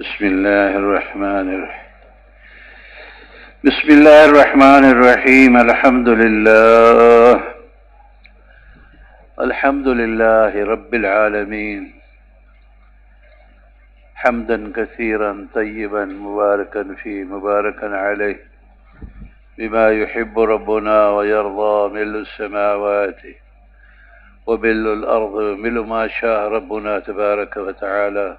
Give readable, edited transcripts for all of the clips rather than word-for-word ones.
بسم الله الرحمن الرحيم الحمد لله رب العالمين حمدا كثيرا طيبا مباركا فيه مباركا عليه بما يحب ربنا ويرضى ملء السماوات وملء الأرض وملء ما شاء ربنا تبارك وتعالى،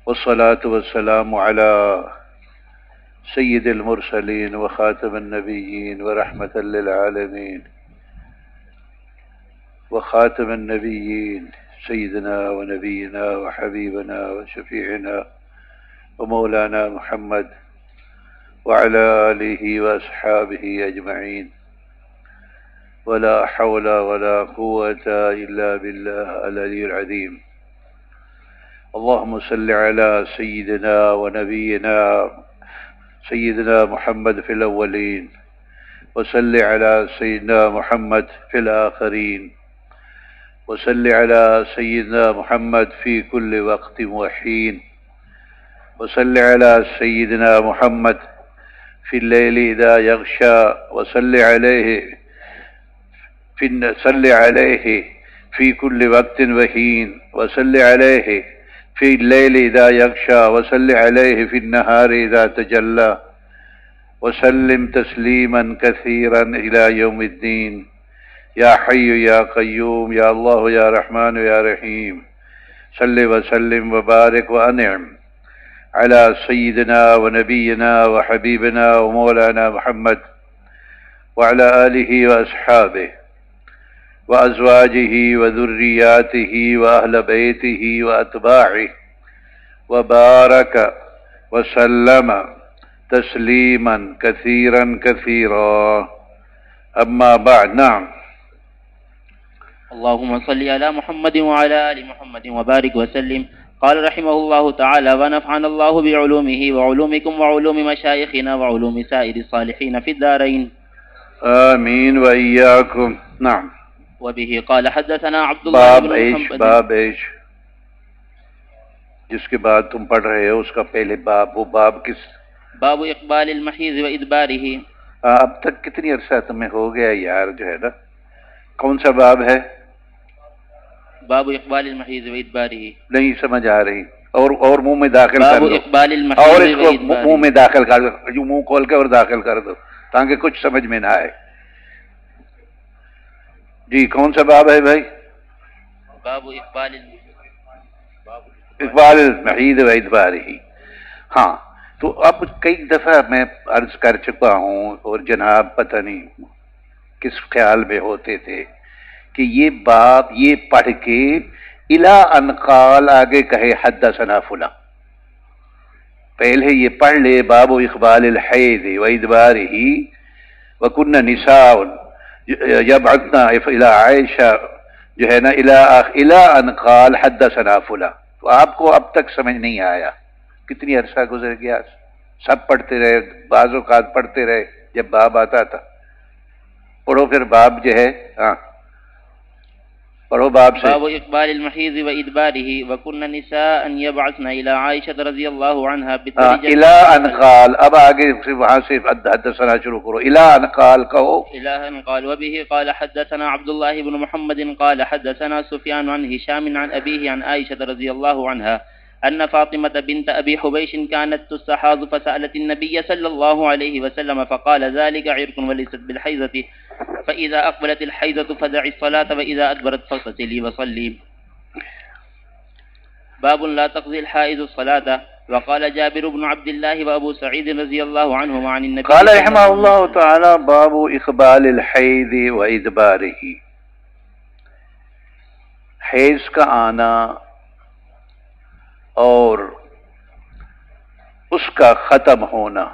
والصلاة والسلام على سيد المرسلين وخاتم النبيين ورحمة للعالمين وخاتم النبيين سيدنا ونبينا وحبيبنا وشفيعنا ومولانا محمد وعلى آله وأصحابه أجمعين، ولا حول ولا قوة إلا بالله العلي العظيم. اللهم صل على سيدنا ونبينا سيدنا محمد في الأولين، وصل على سيدنا محمد في الآخرين، وصل على سيدنا محمد في كل وقت وحين، وصل على سيدنا محمد في الليل إذا يغشى، وصل عليه في كل وقت وحين، وصل عليه في الليل إذا يغشى، وصل عليه في النهار إذا تجلى، وسلم تسليما كثيرا إلى يوم الدين. يا حي يا قيوم يا الله يا رحمن يا رحيم، صل وسلم وبارك وأنعم على سيدنا ونبينا وحبيبنا ومولانا محمد وعلى آله وأصحابه وأزواجه وذرياته وأهل بيته وأتباعه، وبارك وسلم تسليما كثيرا كثيرا. أما بعد. نعم. اللهم صل على محمد وعلى آل محمد وبارك وسلم. قال رحمه الله تعالى: ونفعنا الله بعلومه وعلومكم وعلوم مشايخنا وعلوم سائر الصالحين في الدارين. آمين وإياكم. نعم. وبه قال حدثنا عبد الله بن محمد. باب ایش جس کے بعد تم پڑھ رہے ہو اس کا پہلے باب، وہ باب کس؟ باب اقبال المحیض و ادبارہ. اب تک کتنی عرصہ تمہیں ہو گیا یار جو ہے نا، کون سا باب ہے؟ باب اقبال المحیض و ادبارہ. نہیں سمجھ آ رہی، اور منہ میں داخل کر دو، باب اقبال المحیض اور و اس کو ادبارہ. منہ میں داخل کر دو، جو منہ کھول کے اور داخل کر دو تاکہ کچھ سمجھ میں نہ آئے. جی کون سا باب ہے بھائی؟ باب اقبال المحیض و ادبارہ. ہاں تو اب کئی دفعہ میں عرض کر چکا ہوں، اور جناب پتہ نہیں کس خیال میں ہوتے تھے کہ یہ باب یہ پڑھ کے الا ان قال آگے کہے حدثنا فلاں، پہلے یہ پڑھ لے باب اقبال الحیض و ادبارہ وکن نساء یبعثن الی عائشہ جو ہے نا الا ان قال حدثنا فلاں. تو آپ کو اب تک سمجھ نہیں آیا، کتنی عرصہ گزر گیا، سب پڑھتے رہے، بعض اوقات پڑھتے رہے جب باب آتا تھا. پڑھو پھر باب جو ہے، ہاں پڑھو باب سے. باب اقبال المحیض و ادبارہ وکن نساء یبعثن الی عائشہ رضی اللہ عنہا الا ان قال. اب آگے وہاں سے حدثنا شروع کرو، الا ان قال کہو. الا ان قال. وبه قال حدثنا عبد الله بن محمد قال حدثنا سفيان عن هشام عن أبيه عن عائشة رضي الله عنها أن فاطمة بنت أبي حبيش كانت تستحاض فسألت النبي صلى الله عليه وسلم فقال ذلك عرق وليست بالحيضة، فإذا أقبلت الحيضة فدعي الصلاة وإذا أدبرت فاغتسلي وصلي. باب لا تقضي الحائض الصلاة. وقال جابر بن عبد الله وأبو سعيد رضي الله عنهما عن النبي قال رحمه الله تعالى: باب إقبال الحيض وإدباره. حیض کا آنا اور اس کا ختم ہونا.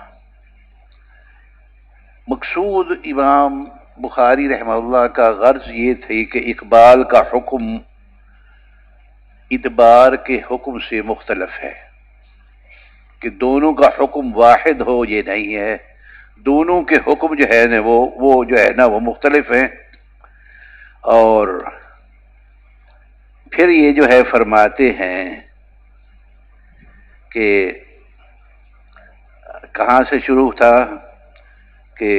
مقصود امام بخاری رحمہ اللہ کا غرض یہ تھی کہ اقبال کا حکم ادبار کے حکم سے مختلف ہے، کہ دونوں کا حکم واحد ہو یہ نہیں ہے، دونوں کے حکم جو ہے نا وہ جو ہے نا وہ مختلف ہیں. اور پھر یہ جو ہے فرماتے ہیں کہ کہاں سے شروع تھا کہ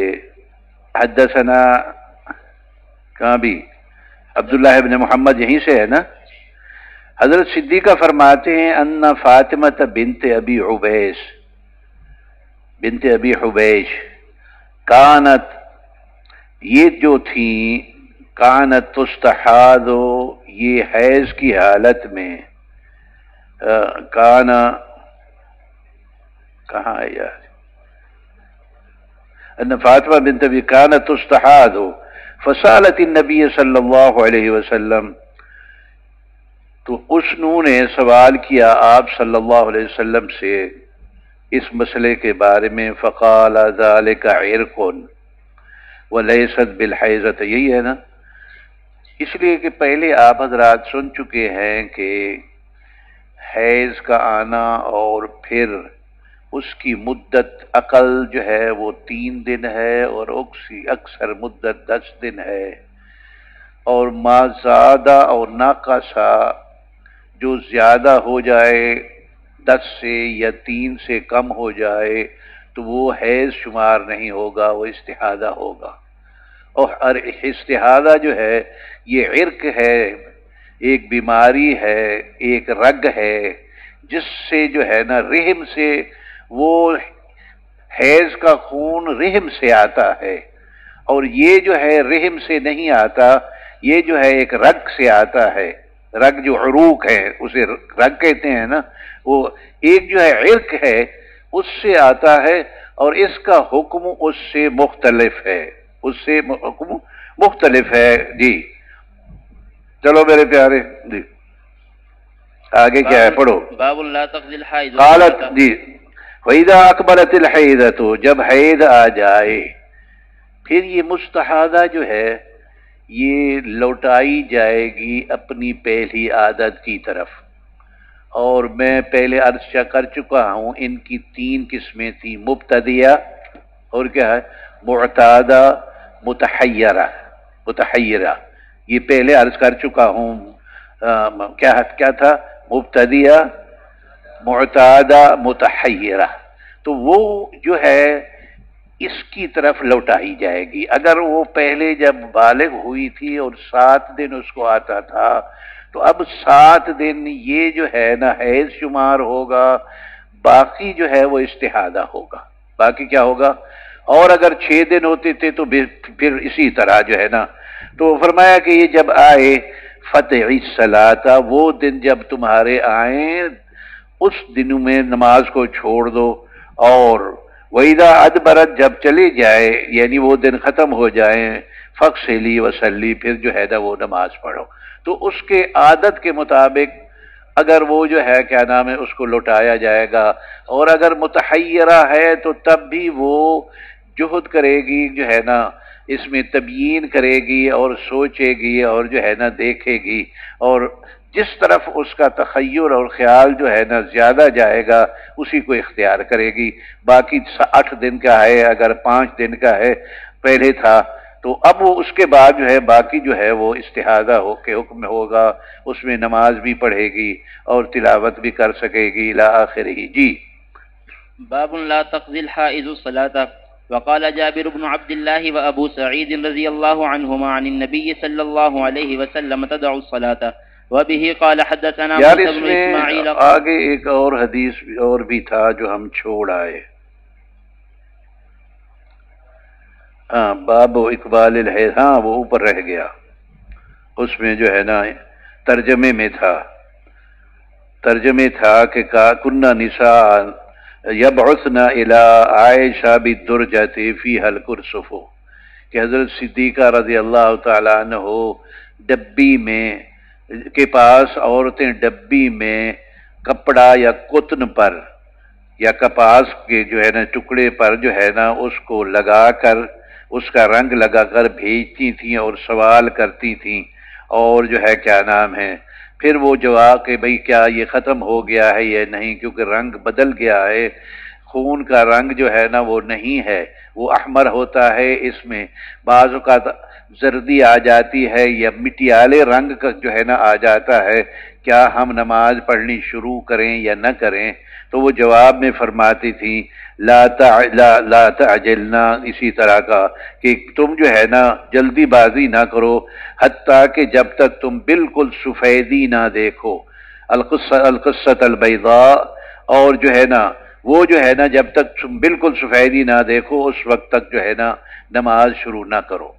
حدثنا کہاں بھی عبداللہ ابن محمد یہیں سے ہے نا. حضرت صدیقہ فرماتے ہیں ان فاطمہ بنت ابی حبیش کانت، یہ جو تھیں، کانت تستحاض، یہ حیض کی حالت میں، کانا کہاں ہے یار، ان فاطمہ بنت ابی کانت تستحاض فسالت النبی صلی اللہ علیہ وسلم، تو اس نو نے سوال کیا آپ صلی اللہ علیہ وسلم سے اس مسئلے کے بارے میں، فقال ذلك عرق ولیست بالحیضۃ، یہی ہے نا. اس لیے کہ پہلے آپ حضرات سن چکے ہیں کہ حیض کا آنا اور پھر اس کی مدت اقل جو ہے وہ 3 دن ہے اور اکثر مدت 10 دن ہے، اور ما زیادہ اور ناقصا جو زیادہ ہو جائے 10 سے یا 3 سے کم ہو جائے تو وہ حیض شمار نہیں ہوگا، وہ استحاضہ ہوگا. اور استحاضہ جو ہے یہ عرق ہے، ایک بیماری ہے، ایک رگ ہے جس سے جو ہے نا رحم سے، وہ حیض کا خون رحم سے آتا ہے، اور یہ جو ہے رحم سے نہیں آتا، یہ جو ہے ایک رگ سے آتا ہے. رگ جو عروق ہے اسے رگ کہتے ہیں نا، وہ ایک جو ہے عرق ہے اس سے آتا ہے، اور اس کا حکم اس سے مختلف ہے، اس سے حکم مختلف ہے. جی چلو میرے پیارے، جی آگے کیا ہے پڑھو. باب لا تقضي الحائض قالت، جی وَإِذَا أَقْبَلَتِ الْحَيْضَةُ، جب حید آ جائے، پھر یہ مستحاضہ جو ہے یہ لوٹائی جائے گی اپنی پہلی عادت کی طرف. اور میں پہلے عرض کر چکا ہوں ان کی 3 قسمیں تھیں، مبتدیہ اور کیا ہے معتادہ، متحیرہ. یہ پہلے عرض کر چکا ہوں کیا تھا، مبتدیہ، معتادہ، متحیرہ. تو وہ جو ہے اس کی طرف لوٹائی جائے گی. اگر وہ پہلے جب بالغ ہوئی تھی اور 7 دن اس کو آتا تھا، تو اب 7 دن یہ جو ہے نا حیض شمار ہوگا، باقی جو ہے وہ استحاضہ ہوگا. باقی کیا ہوگا؟ اور اگر 6 دن ہوتے تھے تو پھر اسی طرح جو ہے نا. تو فرمایا کہ یہ جب آئے فتح الصلاۃ، وہ دن جب تمہارے آئیں اس دنوں میں نماز کو چھوڑ دو. اور وَإِذَا أَدْبَرَتْ، جب چلے جائے یعنی وہ دن ختم ہو جائیں، فَاغْسِلِي وَصَلِّي، پھر جو ہے نا وہ نماز پڑھو. تو اس کے عادت کے مطابق اگر وہ جو ہے کیا نام ہے اس کو لوٹایا جائے گا. اور اگر متحیرہ ہے تو تب بھی وہ جہد کرے گی، جو ہے نا اس میں تبیین کرے گی اور سوچے گی اور جو ہے نا دیکھے گی، اور جس طرف اس کا تخیل اور خیال جو ہے نا زیادہ جائے گا اسی کو اختیار کرے گی. باقی 8 دن کا ہے، اگر 5 دن کا ہے پہلے تھا، تو اب وہ اس کے بعد جو ہے باقی جو ہے وہ استحاضہ ہو کے حکم ہوگا، اس میں نماز بھی پڑھے گی اور تلاوت بھی کر سکے گی الی آخرہ. جی باب لا تقضي الحائض الصلاة. وقال جابر بن عبد الله وابو سعيد رضي الله عنهما عن النبي صلى الله عليه وسلم تدع الصلاة. وبه قال حدثنا موسى بن اسماعيل. آگے ایک اور حدیث اور بھی تھا جو ہم چھوڑ آئے. ہاں باب اقبال الحیض، ہاں وہ اوپر رہ گیا، اس میں جو ہے نا ترجمے میں تھا کہ کننا نساء یبعثن الی عائشہ بالدرجۃ فیہا الکرسف، کہ حضرت صدیقہ رضی اللہ تعالیٰ عنہ ڈبی میں کے پاس عورتیں ڈبی میں کپڑا یا قطن پر یا کپاس کے جو ہے نا ٹکڑے پر جو ہے نا اس کو لگا کر، اس کا رنگ لگا کر بھیجتی تھیں اور سوال کرتی تھیں. اور جو ہے کیا نام ہے پھر وہ جواب کہ بھئی کیا یہ ختم ہو گیا ہے یا نہیں، کیونکہ رنگ بدل گیا ہے، خون کا رنگ جو ہے نا وہ نہیں ہے، وہ احمر ہوتا ہے. اس میں بعض اوقات زردی آ جاتی ہے یا مٹیالے رنگ کا جو ہے نا آ جاتا ہے، کیا ہم نماز پڑھنی شروع کریں یا نہ کریں؟ تو وہ جواب میں فرماتی تھی لا تعجلنا، اسی طرح کا کہ تم جو ہے نا جلدی بازی نہ کرو، حتیٰ کہ جب تک تم بالکل سفیدی نہ دیکھو، القصۃ البیضاء، اور جو ہے نا وہ جو ہے نا جب تک تم بالکل سفیدی نہ دیکھو اس وقت تک جو ہے نا نماز شروع نہ کرو۔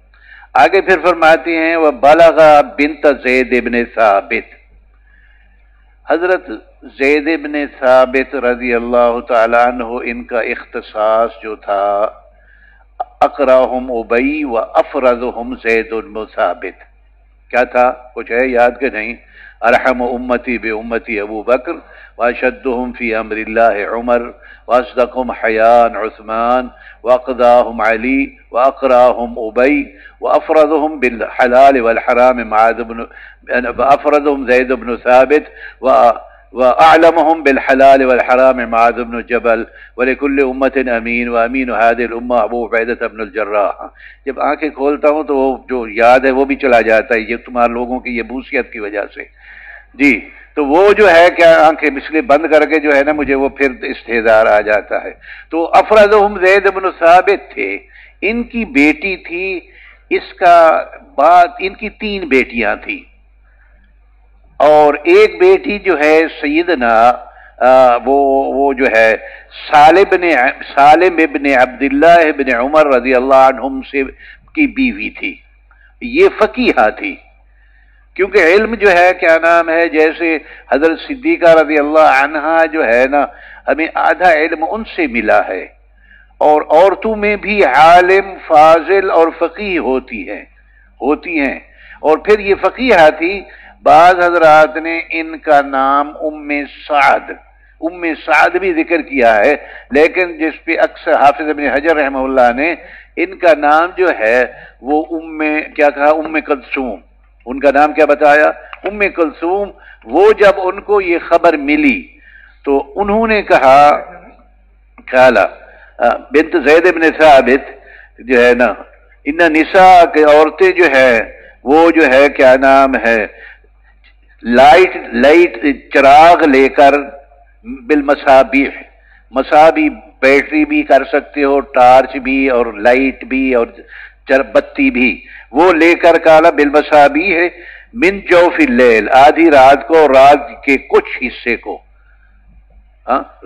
آگے پھر فرماتی ہیں وَبَلَغَ بِنْتَ زید ابن ثابت، حضرت زید ابن ثابت رضی اللہ تعالیٰ عنہ ان کا اختصاص جو تھا، اقراہم ابی و افرضہم زید بن ثابت، کیا تھا؟ کچھ ہے یاد کہ نہیں؟ ارحم امتی بامتی ابو بکر واشدہم فی امر اللہ عمر واصدقہم حیان عثمان واقضاہم علی واقراہم ابی وافرضہم بالحلال والحرام افرضہم زید بن ثابت وأعلمهم بالحلال والحرام معاذ بن جبل ولكل أمة أمين وأمين هذه الأمة أبو عبيدة بن الجراح۔ جب آنکھیں کھولتا ہوں تو وہ جو یاد ہے وہ بھی چلا جاتا ہے، یہ تمہارے لوگوں کی یہ بوسیت کی وجہ سے جی۔ تو وہ جو ہے کیا آنکھیں اس لیے بند کر کے جو ہے نا مجھے وہ پھر استحضار آ جاتا ہے۔ تو افرضہم زید بن ثابت تھے، ان کی بیٹی تھی، اس کا بعد ان کی 3 بیٹیاں تھیں، اور ایک بیٹی جو ہے سیدنا وہ جو ہے سالم ابن عبداللہ ابن عمر رضی اللہ عنہم سے کی بیوی تھی، یہ فقیہہ تھی، کیونکہ علم جو ہے کیا نام ہے، جیسے حضرت صدیقہ رضی اللہ عنہا جو ہے نا ہمیں آدھا علم ان سے ملا ہے، اور عورتوں میں بھی عالم فاضل اور فقیہ ہوتی ہیں، اور پھر یہ فقیہہ تھی۔ بعض حضرات نے ان کا نام ام سعد بھی ذکر کیا ہے، لیکن جس پہ اکثر حافظ ابن حجر رحمہ اللہ نے ان کا نام جو ہے وہ کیا کہا؟ ام کلثوم، ان کا نام کیا بتایا؟ ام کلثوم۔ وہ جب ان کو یہ خبر ملی تو انہوں نے کہا کالا بنت زید بن ثابت جو ہے نا ان نساء کے عورتیں جو ہے وہ جو ہے کیا نام ہے لائٹ چراغ لے کر بالمصابیح، مصابیح بیٹری بھی کر سکتے ہو، ٹارچ بھی اور لائٹ بھی اور بتی بھی، وہ لے کر کالا بالمصابیح من جوف اللیل، آدھی رات کو، رات کے کچھ حصے کو،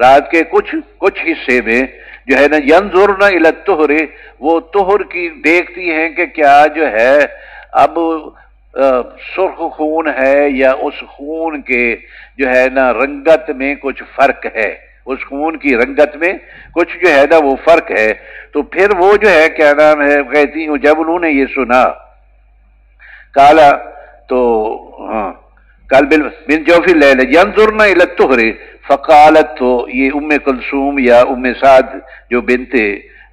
رات کے کچھ حصے میں جو ہے نا ینظرن الی الطہر، وہ طہر کی دیکھتی ہیں کہ کیا جو ہے اب سرخ خون ہے یا اس خون کے جو ہے نا رنگت میں کچھ فرق ہے، اس خون کی رنگت میں کچھ جو ہے نا وہ فرق ہے۔ تو پھر وہ جو ہے کیا نام ہے کہتی ہوں جب انہوں نے یہ سنا کالا تو کال من جوف اللیل ینظرن الی الطہر فقالت، تو یہ ام کلثوم یا ام سعد جو بنت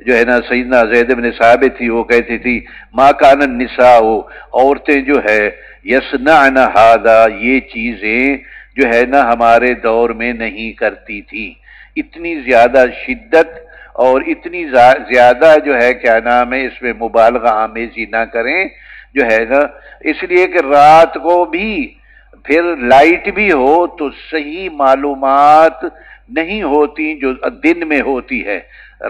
جو ہے نا سیدنا زید بن ثابت تھی، وہ کہتی تھی ما کان النساء، عورتیں جو ہے یصنعن ھذا، یہ چیزیں جو ہے نا ہمارے دور میں نہیں کرتی تھی، اتنی زیادہ شدت اور اتنی زیادہ جو ہے کیا نام ہے اس میں مبالغہ آمیزی نہ کریں جو ہے نا، اس لیے کہ رات کو بھی پھر لائٹ بھی ہو تو صحیح معلومات نہیں ہوتی جو دن میں ہوتی ہے،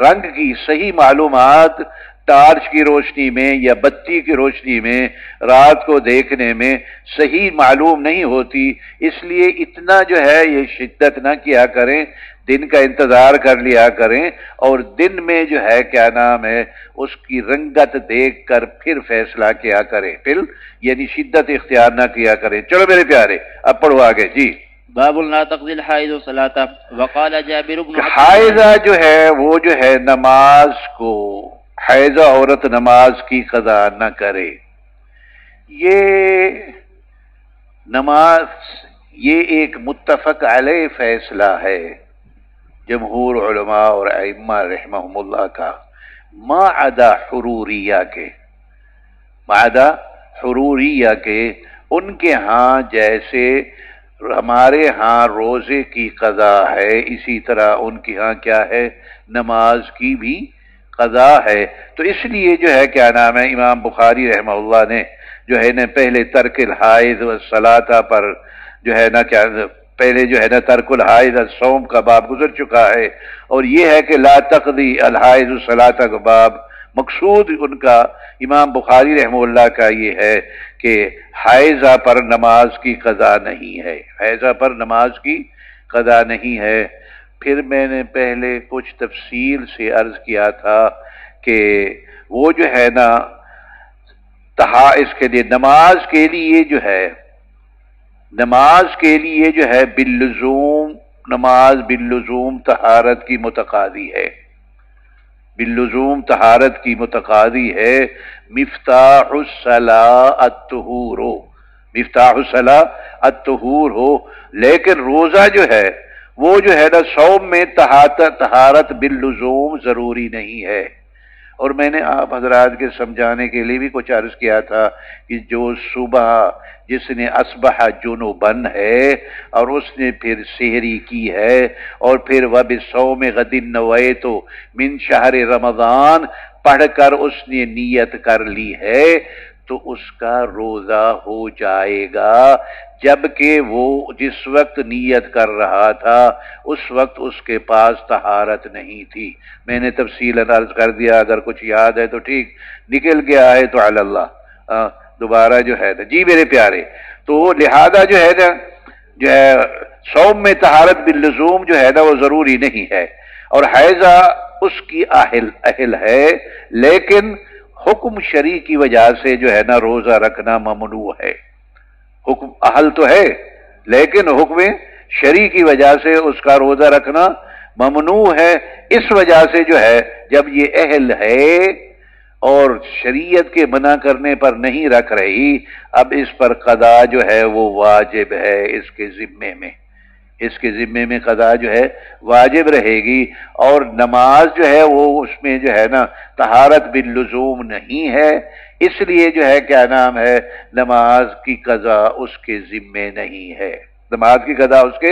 رنگ کی صحیح معلومات ٹارچ کی روشنی میں یا بتی کی روشنی میں رات کو دیکھنے میں صحیح معلوم نہیں ہوتی، اس لیے اتنا جو ہے یہ شدت نہ کیا کریں، دن کا انتظار کر لیا کریں، اور دن میں جو ہے کیا نام ہے اس کی رنگت دیکھ کر پھر فیصلہ کیا کریں، پھر یعنی شدت اختیار نہ کیا کریں۔ چلو میرے پیارے اب پڑھو آگے جی۔ باب لا تقضی الحائض صلاۃ، وقال جابر بن حائضہ جو ہے وہ جو ہے نماز کو، حائضہ عورت نماز کی قضا نہ کرے، یہ نماز یہ ایک متفق علیہ فیصلہ ہے جمہور علماء اور ائمہ رحمہم اللہ کا، ما عدا حروریہ کے، ان کے ہاں جیسے ہمارے ہاں روزے کی قضا ہے اسی طرح ان کے ہاں کیا ہے نماز کی بھی قضا ہے، تو اس لیے جو ہے کیا نام ہے امام بخاری رحمہ اللہ نے جو ہے نا پہلے ترک الحائض والصلاۃ پر جو ہے نا کیا پہلے جو ہے نا ترک الحائض الصوم کا باب گزر چکا ہے، اور یہ ہے کہ لا تقضی الحائض الصلاۃ کا باب مقصود ان کا امام بخاری رحمہ اللہ کا یہ ہے کہ حائضہ پر نماز کی قضا نہیں ہے، حائضہ پر نماز کی قضا نہیں ہے۔ پھر میں نے پہلے کچھ تفصیل سے عرض کیا تھا کہ وہ جو ہے نا اس کے لیے نماز کے لیے جو ہے باللزوم نماز باللزوم طہارت کی متقاضی ہے، باللزوم طہارت کی متقاضی ہے۔ مفتاح الصلاۃ الطہور ہو، مفتاح الصلاۃ الطہور ہو، لیکن روزہ جو ہے وہ جو ہے نا صوم میں طہارت باللزوم ضروری نہیں ہے۔ اور میں نے آپ حضرات کے سمجھانے کے لیے بھی کچھ عرض کیا تھا کہ جو صبح جس نے اصبح جنوبن ہے اور اس نے پھر سحری کی ہے اور پھر وبصوم غد نویت من شہر رمضان پڑھ کر اس نے نیت کر لی ہے تو اس کا روزہ ہو جائے گا، جبکہ وہ جس وقت نیت کر رہا تھا اس وقت اس کے پاس طہارت نہیں تھی۔ میں نے تفصیلاً عرض کر دیا، اگر کچھ یاد ہے تو ٹھیک، نکل گیا ہے تو علی اللہ دوبارہ جو ہے نا جی میرے پیارے، تو لہذا جو ہے نا جو ہے صوم میں طہارت باللزوم جو ہے نا وہ ضروری نہیں ہے، اور حیضہ اس کی اہل ہے، لیکن حکم شرعی کی وجہ سے جو ہے نا روزہ رکھنا ممنوع ہے۔ حکم اہل تو ہے لیکن حکم شرعی کی وجہ سے اس کا روزہ رکھنا ممنوع ہے۔ اس وجہ سے جو ہے جب یہ اہل ہے اور شریعت کے منع کرنے پر نہیں رکھ رہی، اب اس پر قضا جو ہے وہ واجب ہے، اس کے ذمے میں قضا جو ہے واجب رہے گی، اور نماز جو ہے وہ اس میں جو ہے نا طہارت باللزوم نہیں ہے، اس لیے جو ہے کیا نام ہے نماز کی قضا اس کے ذمے نہیں ہے، نماز کی قضا اس کے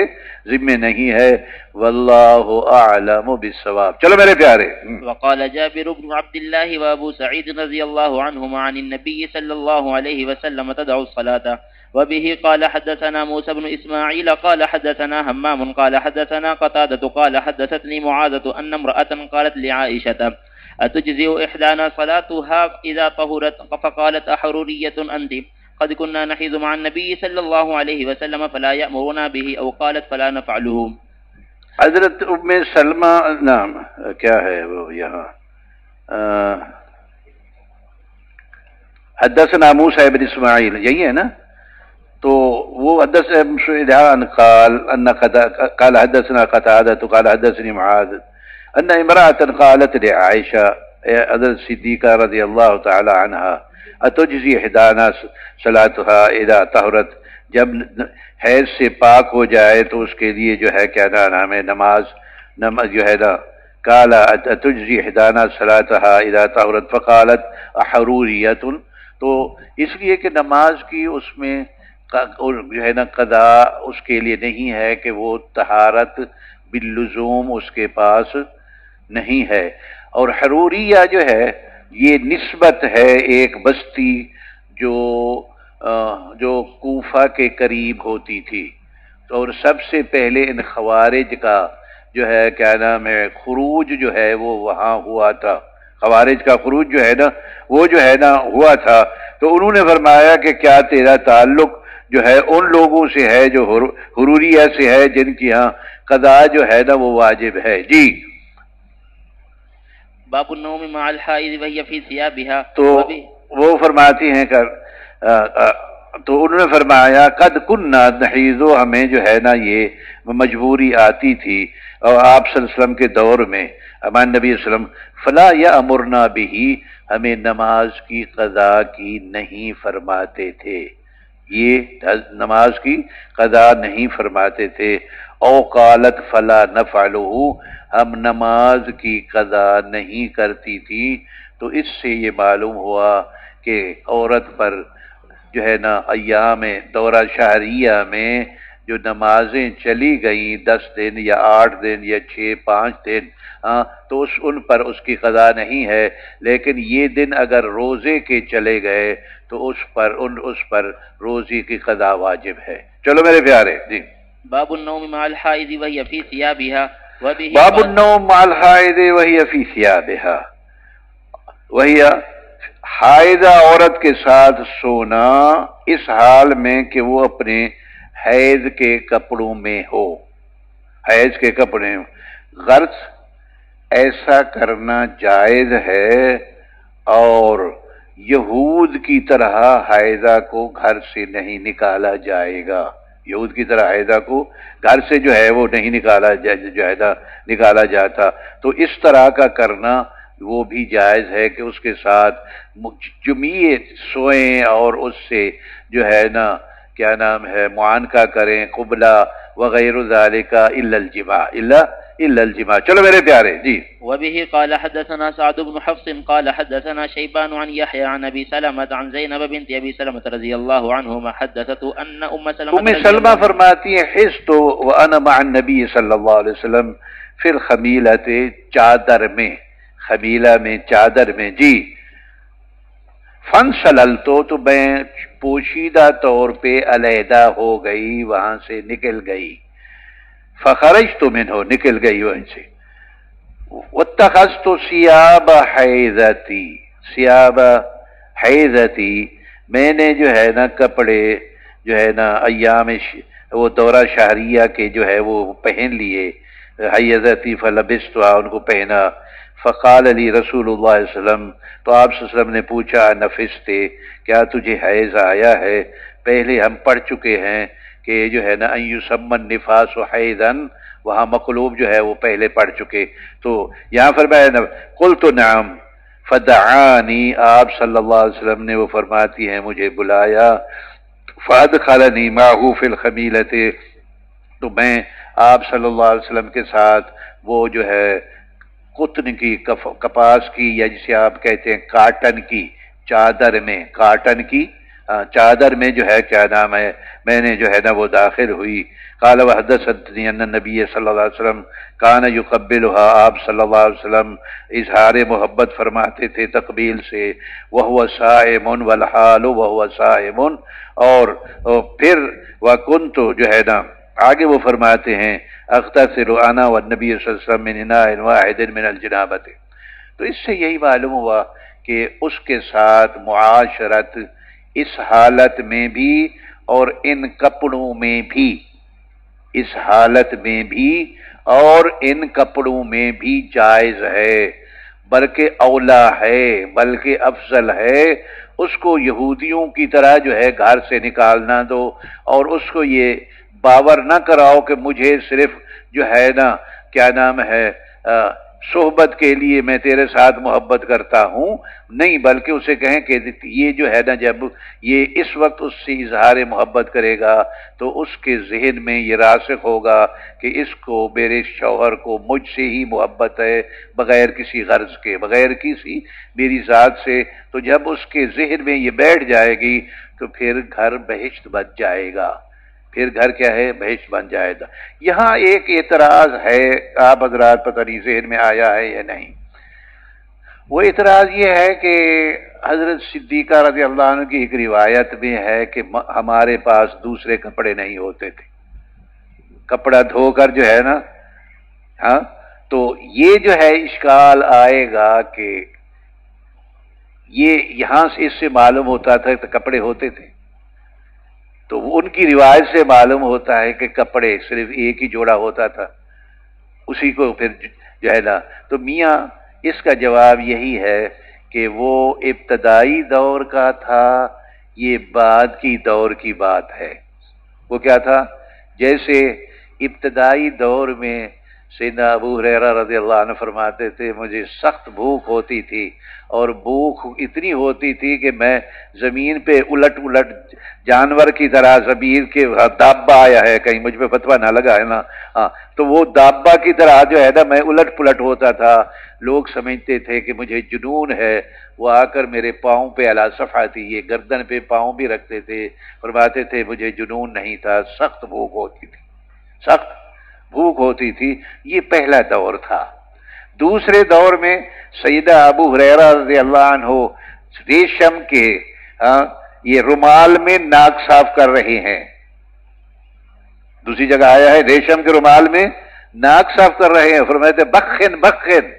ذمے نہیں ہے۔ واللہ اعلم بالصواب۔ چلو میرے پیارے۔ وقال جابر بن عبد الله وابو سعيد رضي الله عنهما عن النبي صلى الله عليه وسلم تدعو الصلاة، وبه قال حدثنا موسى بن إسماعيل قال حدثنا همام قال حدثنا قتادة قال حدثتني معاذة أن امرأة قالت لعائشة أتجزئ إحدانا صلاتها إذا طهرت؟ فقالت أحرورية أنت؟ قد كنا نحيض مع النبي صلى الله عليه وسلم فلا يأمرنا به، أو قالت فلا نفعله۔ حضرت ام سلمہ نام کیا ہے وہ یہاں حدثنا موسى بن اسماعیل یہی ہے نا، تو وہ حدثنا قال حدثنا قتادة قال حدثني معاذ ان امرأة قالت لعائشہ حضرت صدیقہ رضی اللہ تعالی عنہا اتجزی احدانا صلاتها اذا طہرت، جب حیض سے پاک ہو جائے تو اس کے لیے جو ہے کیا نام ہے نماز جو ہے نا قال اتجزی احدانا صلاتها اذا طہرت فقالت احروریۃ، تو اس لیے کہ نماز کی اس میں جو ہے نا قضا اس کے لیے نہیں ہے کہ وہ طہارت باللزوم اس کے پاس نہیں ہے، اور حروریہ جو ہے یہ نسبت ہے ایک بستی جو کوفہ کے قریب ہوتی تھی، اور سب سے پہلے ان خوارج کا جو ہے کیا نام ہے خروج جو ہے وہ وہاں ہوا تھا، خوارج کا خروج جو ہے نا وہ جو ہے نا ہوا تھا، تو انہوں نے فرمایا کہ کیا تیرا تعلق جو ہے ان لوگوں سے ہے جو حروریہ سے ہے جن کی ہاں قضا جو ہے نا وہ واجب ہے۔ جی باب النوم مع الحائض وهي في ثيابها، تو وہ فرماتی ہیں تو انہوں نے فرمایا قد کننا نحیض، ہمیں جو ہے نا یہ مجبوری آتی تھی، اور آپ صلی اللہ علیہ وسلم کے دور میں ہمارے نبی صلی اللہ علیہ وسلم فلا یامرنا به، ہمیں نماز کی قضا کی نہیں فرماتے تھے، یہ نماز کی قضا نہیں فرماتے تھے، او قالت فلا نفعلہ، ہم نماز کی قضا نہیں کرتی تھی، تو اس سے یہ معلوم ہوا کہ عورت پر جو ہے نا ایام دورہ شہریہ میں جو نمازیں چلی گئیں 10 دن یا 8 دن یا 5 دن، تو ان پر اس کی قضا نہیں ہے، لیکن یہ دن اگر روزے کے چلے گئے تو اس پر روزے کی قضا واجب ہے۔ چلو میرے پیارے جی، باب النوم مع الحائض وهي في ثيابها وبه باب النوم مع الحائض وهي في ثيابها، وہی حائضہ عورت کے ساتھ سونا اس حال میں کہ وہ اپنے حیض کے کپڑوں میں ہو، حیض کے کپڑے۔ غرض ایسا کرنا جائز ہے، اور یہود کی طرح حائضہ کو گھر سے نہیں نکالا جائے گا، یہود کی طرح حائضہ کو گھر سے جو ہے وہ نہیں نکالا جاتا۔ تو اس طرح کا کرنا وہ بھی جائز ہے کہ اس کے ساتھ جمیع سوئیں اور اس سے جو ہے نا کیا نام ہے معانقہ کریں، قبلہ وغیرہ ذالک الا الجماع۔ چلو میرے پیارے جی، وبه قال حدثنا سعد بن حفص قال حدثنا شيبان عن يحيى عن ابي سلمة عن زينب بنت ابي سلمة رضي الله عنهما حدثته ان ام سلمة فرماتی ہیں حست وانا مع النبي صلی اللہ علیہ وسلم فی الخمیلۃ، چادر میں، خمیلہ میں چادر میں جی، فانسللتو تو میں پوشیدہ طور پہ علیحدہ ہو گئی، وہاں سے نکل گئی، فخرجت منہ، نکل گئی وہاں سے، واتخذت ثیاب حیضتی، ثیاب حیضتی، میں نے جو ہے نا کپڑے جو ہے نا ایام وہ دورہ شہریہ کے جو ہے وہ پہن لیے، حیضتی فلبستها، ان کو پہنا، فقال علی رسول اللہ صلی اللہ علیہ وسلم، تو آپ صلی اللہ علیہ وسلم نے پوچھا نفستے، کیا تجھے حیض آیا ہے؟ پہلے ہم پڑھ چکے ہیں کہ جو ہے نا ان یسمى النفاس حیضا، وہاں مقلوب جو ہے وہ پہلے پڑھ چکے، تو یہاں فرمایا قلت نعم فدعانی، آپ صلی اللہ علیہ وسلم نے وہ فرماتی ہیں مجھے بلایا، فادخلنی معه فی الخمیلۃ، تو میں آپ صلی اللہ علیہ وسلم کے ساتھ وہ جو ہے قطن کی کپاس کی یا جسے آپ کہتے ہیں کاٹن کی چادر میں، کاٹن کی چادر میں جو ہے کیا نام ہے میں نے جو ہے نا وہ داخل ہوئی۔ قال وحدثني ان النبي صلی اللہ علیہ وسلم کان یقبلها، آپ صلی اللہ علیہ وسلم اظہار محبت فرماتے تھے تقبیل سے، وهو صائم والحال وهو صائم، اور پھر وكنت جو ہے نا آگے وہ فرماتے ہیں اغتسل انا والنبی صلی اللہ علیہ وسلم من اناء واحد من الجنابۃ، تو اس سے یہی معلوم ہوا کہ اس کے ساتھ معاشرت اس حالت میں بھی اور ان کپڑوں میں بھی، اس حالت میں بھی اور ان کپڑوں میں بھی جائز ہے، بلکہ اولا ہے، بلکہ افضل ہے اس کو یہودیوں کی طرح جو ہے گھر سے نکالنا دو، اور اس کو یہ باور نہ کراؤ کہ مجھے صرف جو ہے نا کیا نام ہے صحبت کے لیے میں تیرے ساتھ محبت کرتا ہوں، نہیں، بلکہ اسے کہیں کہ یہ جو ہے نا جب یہ اس وقت اس سے اظہار محبت کرے گا تو اس کے ذہن میں یہ راسخ ہوگا کہ اس کو میرے شوہر کو مجھ سے ہی محبت ہے، بغیر کسی غرض کے، بغیر کسی میری ذات سے، تو جب اس کے ذہن میں یہ بیٹھ جائے گی تو پھر گھر بہشت بن جائے گا، پھر گھر کیا ہے بہشت بن جائے گا۔ یہاں ایک اعتراض ہے، آپ حضرات پتہ نہیں ذہن میں آیا ہے یا نہیں، وہ اعتراض یہ ہے کہ حضرت صدیقہ رضی اللہ عنہ کی ایک روایت میں ہے کہ ہمارے پاس دوسرے کپڑے نہیں ہوتے تھے، کپڑا دھو کر جو ہے نا، ہاں، تو یہ جو ہے اشکال آئے گا کہ یہ یہاں سے اس سے معلوم ہوتا تھا کہ کپڑے ہوتے تھے، تو ان کی روایت سے معلوم ہوتا ہے کہ کپڑے صرف ایک ہی جوڑا ہوتا تھا، اسی کو پھر جو ہے نا، تو میاں اس کا جواب یہی ہے کہ وہ ابتدائی دور کا تھا، یہ بعد کی دور کی بات ہے۔ وہ کیا تھا؟ جیسے ابتدائی دور میں سیدنا ابو ہریرہ رضی اللہ عنہ فرماتے تھے مجھے سخت بھوک ہوتی تھی اور بھوک اتنی ہوتی تھی کہ میں زمین پہ الٹ جانور کی طرح زمین کے دابا آیا ہے کہیں مجھ پہ فتویٰ نہ لگا ہے نا، ہاں تو وہ دابا کی طرح جو ہے نا میں الٹ پلٹ ہوتا تھا، لوگ سمجھتے تھے کہ مجھے جنون ہے، وہ آ کر میرے پاؤں پہ علی صفحہ تھی، یہ گردن پہ پاؤں بھی رکھتے تھے، فرماتے تھے مجھے جنون نہیں تھا، سخت بھوک ہوتی تھی، سخت بھوک ہوتی تھی۔ یہ پہلا دور تھا۔ دوسرے دور میں سیدہ ابو ہریرہ رضی اللہ عنہ ریشم کے یہ رومال میں ناک صاف کر رہے ہیں، دوسری جگہ آیا ہے ریشم کے رومال میں ناک صاف کر رہے ہیں، فرماتے بخن بخن،